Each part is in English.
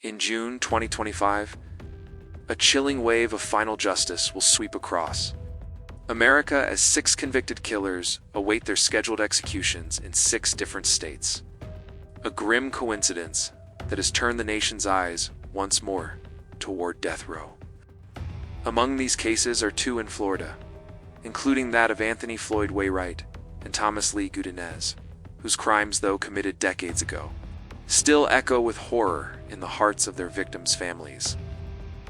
In June 2025, a chilling wave of final justice will sweep across America as 6 convicted killers await their scheduled executions in 6 different states. A grim coincidence that has turned the nation's eyes once more toward death row. Among these cases are 2 in Florida, including that of Anthony Floyd Waywright and Thomas Lee Gudinas, whose crimes, though committed decades ago, still echo with horror in the hearts of their victims' families.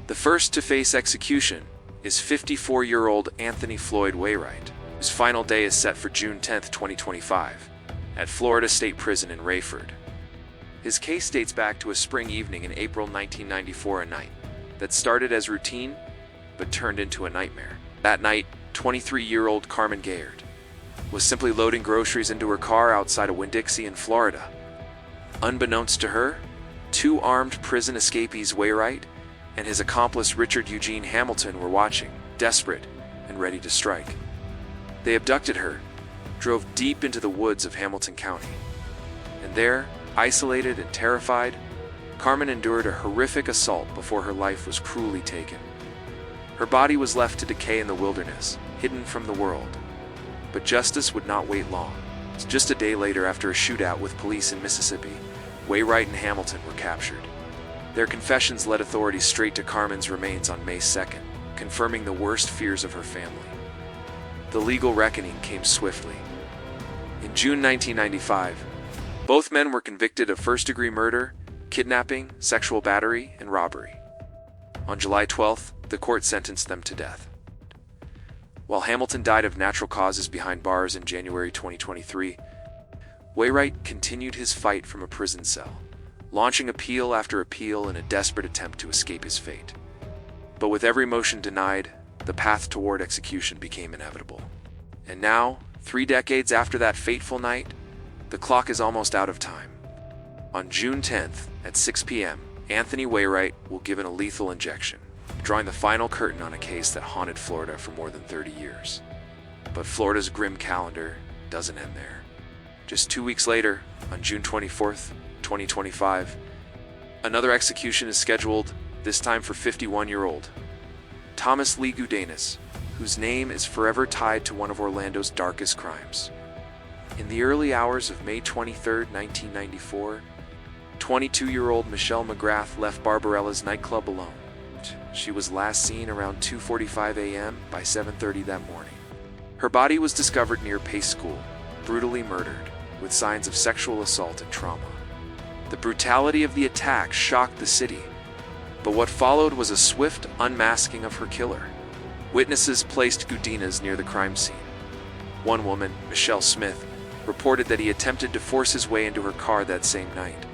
The first to face execution is 54-year-old Anthony Floyd Waywright, whose final day is set for June 10, 2025, at Florida State Prison in Rayford. His case dates back to a spring evening in April 1994, a night that started as routine but turned into a nightmare. That night, 23-year-old Carmen Gayart was simply loading groceries into her car outside of Winn-Dixie in Florida. Unbeknownst to her, 2 armed prison escapees, Waywright and his accomplice Richard Eugene Hamilton, were watching, desperate and ready to strike. They abducted her, drove deep into the woods of Hamilton County, and there, isolated and terrified, Carmen endured a horrific assault before her life was cruelly taken. Her body was left to decay in the wilderness, hidden from the world. But justice would not wait long. Just a day later, after a shootout with police in Mississippi, Waywright and Hamilton were captured. Their confessions led authorities straight to Carmen's remains on May 2nd, confirming the worst fears of her family. The legal reckoning came swiftly. In June 1995, both men were convicted of first-degree murder, kidnapping, sexual battery, and robbery. On July 12th, the court sentenced them to death. While Hamilton died of natural causes behind bars in January 2023, Waywright continued his fight from a prison cell, launching appeal after appeal in a desperate attempt to escape his fate. But with every motion denied, the path toward execution became inevitable. And now, 3 decades after that fateful night, the clock is almost out of time. On June 10th, at 6 p.m., Anthony Waywright will give a lethal injection, drawing the final curtain on a case that haunted Florida for more than 30 years. But Florida's grim calendar doesn't end there. Just 2 weeks later, on June 24th, 2025, another execution is scheduled, this time for 51-year-old Thomas Lee Gudinas, whose name is forever tied to one of Orlando's darkest crimes. In the early hours of May 23, 1994, 22-year-old Michelle McGrath left Barbarella's nightclub alone. She was last seen around 2:45 a.m. By 7:30 that morning. Her body was discovered near Pace School, brutally murdered, with signs of sexual assault and trauma. The brutality of the attack shocked the city, but what followed was a swift unmasking of her killer. Witnesses placed Gudinas near the crime scene. One woman, Michelle Smith, reported that he attempted to force his way into her car that same night.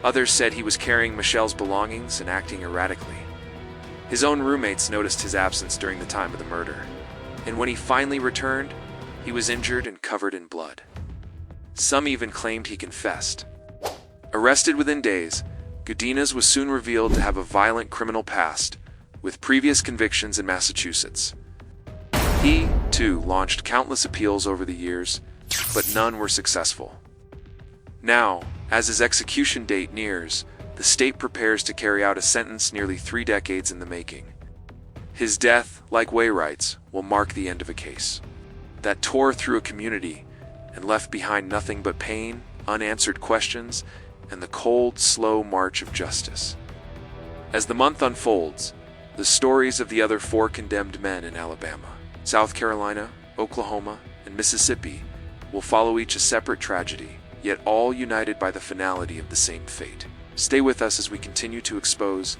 Others said he was carrying Michelle's belongings and acting erratically. His own roommates noticed his absence during the time of the murder, and when he finally returned, he was injured and covered in blood. Some even claimed he confessed. Arrested within days, Gudinas was soon revealed to have a violent criminal past, with previous convictions in Massachusetts. He, too, launched countless appeals over the years, but none were successful. Now, as his execution date nears, the state prepares to carry out a sentence nearly 3 decades in the making. His death, like Waywright's, will mark the end of a case that tore through a community and left behind nothing but pain, unanswered questions, and the cold, slow march of justice. As the month unfolds, the stories of the other 4 condemned men in Alabama, South Carolina, Oklahoma, and Mississippi will follow, each a separate tragedy, yet all united by the finality of the same fate. Stay with us as we continue to expose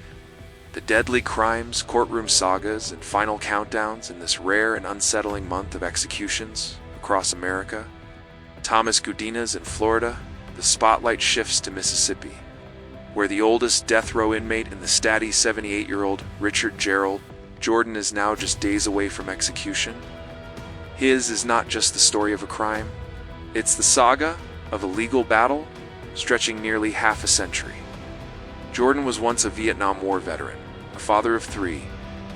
the deadly crimes, courtroom sagas, and final countdowns in this rare and unsettling month of executions across America. Thomas Gudinas in Florida, the spotlight shifts to Mississippi, where the oldest death row inmate in the statty 78-year-old Richard Gerald Jordan is now just days away from execution. His is not just the story of a crime, it's the saga of a legal battle stretching nearly half a century. Jordan was once a Vietnam War veteran, a father of 3,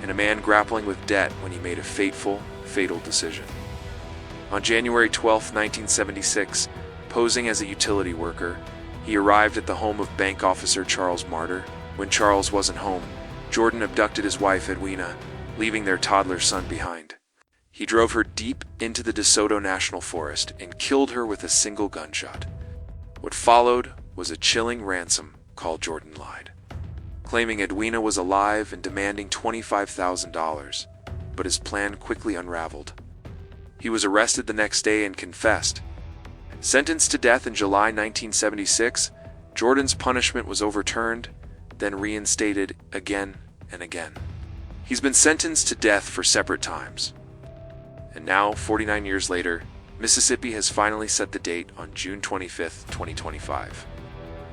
and a man grappling with debt when he made a fateful, fatal decision. On January 12, 1976, posing as a utility worker, he arrived at the home of bank officer Charles Martyr, When Charles wasn't home, Jordan abducted his wife Edwina, leaving their toddler son behind. He drove her deep into the DeSoto National Forest and killed her with a single gunshot. What followed was a chilling ransom called Jordan Lied, claiming Edwina was alive and demanding $25,000, but his plan quickly unraveled. He was arrested the next day and confessed. Sentenced to death in July 1976, Jordan's punishment was overturned, then reinstated again and again. He's been sentenced to death for separate times. And now, 49 years later, Mississippi has finally set the date on June 25, 2025.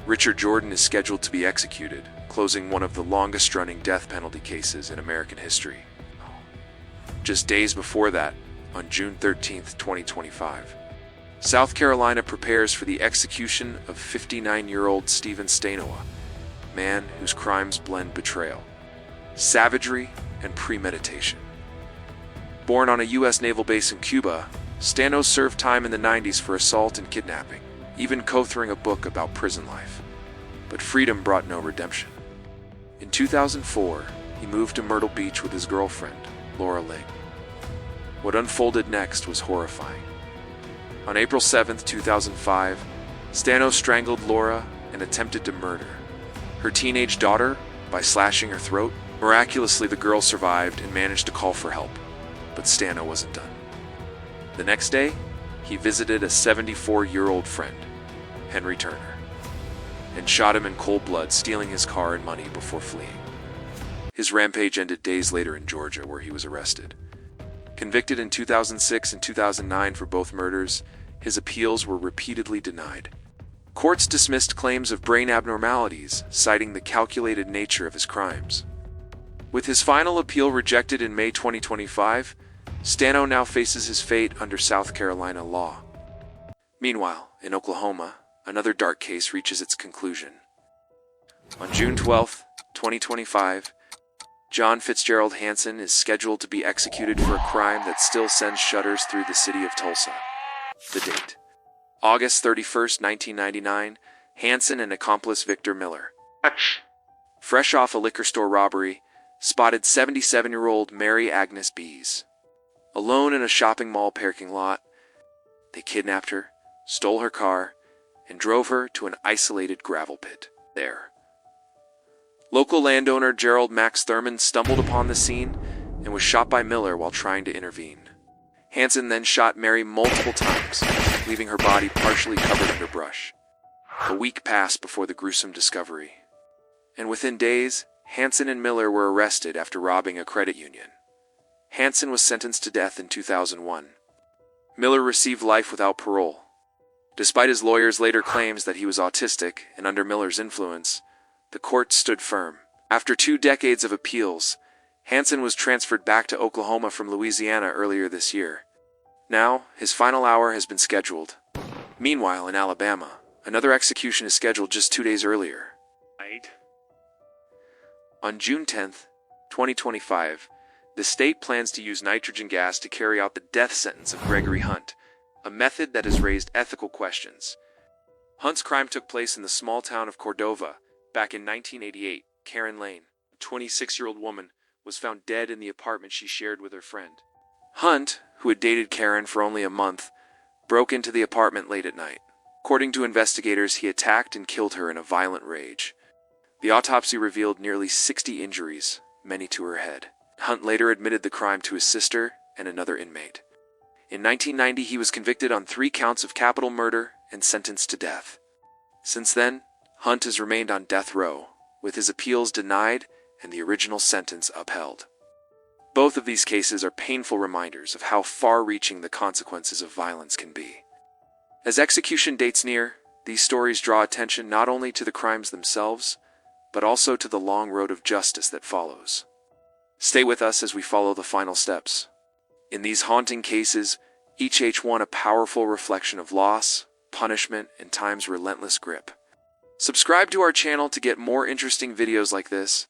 Richard Jordan is scheduled to be executed, closing one of the longest-running death penalty cases in American history. Just days before that, on June 13, 2025, South Carolina prepares for the execution of 59-year-old Stephen Stano, a man whose crimes blend betrayal, savagery, and premeditation. Born on a U.S. naval base in Cuba, Stano served time in the 90s for assault and kidnapping, even co-authoring a book about prison life. But freedom brought no redemption. In 2004, he moved to Myrtle Beach with his girlfriend, Laura Ling. What unfolded next was horrifying. On April 7, 2005, Stano strangled Laura and attempted to murder her teenage daughter by slashing her throat. Miraculously, the girl survived and managed to call for help, but Stano wasn't done. The next day, he visited a 74-year-old friend, Henry Turner, and shot him in cold blood, stealing his car and money before fleeing. His rampage ended days later in Georgia, where he was arrested. Convicted in 2006 and 2009 for both murders, his appeals were repeatedly denied. Courts dismissed claims of brain abnormalities, citing the calculated nature of his crimes. With his final appeal rejected in May 2025, Stano now faces his fate under South Carolina law. Meanwhile, in Oklahoma, another dark case reaches its conclusion. On June 12, 2025, John Fitzgerald Hansen is scheduled to be executed for a crime that still sends shudders through the city of Tulsa. The date: August 31, 1999, Hansen and accomplice Victor Miller, fresh off a liquor store robbery, spotted 77-year-old Mary Agnes Bees alone in a shopping mall parking lot. They kidnapped her, stole her car, and drove her to an isolated gravel pit. There, local landowner Gerald Max Thurman stumbled upon the scene and was shot by Miller while trying to intervene. Hansen then shot Mary multiple times, leaving her body partially covered under brush. A week passed before the gruesome discovery, and within days, Hansen and Miller were arrested after robbing a credit union. Hansen was sentenced to death in 2001. Miller received life without parole. Despite his lawyer's later claims that he was autistic and under Miller's influence, the court stood firm. After 2 decades of appeals, Hansen was transferred back to Oklahoma from Louisiana earlier this year. Now, his final hour has been scheduled. Meanwhile, in Alabama, another execution is scheduled just 2 days earlier. On June 10, 2025, the state plans to use nitrogen gas to carry out the death sentence of Gregory Hunt, a method that has raised ethical questions. Hunt's crime took place in the small town of Cordova. Back in 1988, Karen Lane, a 26-year-old woman, was found dead in the apartment she shared with her friend. Hunt, who had dated Karen for only a month, broke into the apartment late at night. According to investigators, he attacked and killed her in a violent rage. The autopsy revealed nearly 60 injuries, many to her head. Hunt later admitted the crime to his sister and another inmate. In 1990, he was convicted on 3 counts of capital murder and sentenced to death. Since then, Hunt has remained on death row, with his appeals denied and the original sentence upheld. Both of these cases are painful reminders of how far-reaching the consequences of violence can be. As execution dates near, these stories draw attention not only to the crimes themselves, but also to the long road of justice that follows. Stay with us as we follow the final steps. In these haunting cases, each one a powerful reflection of loss, punishment, and time's relentless grip. Subscribe to our channel to get more interesting videos like this,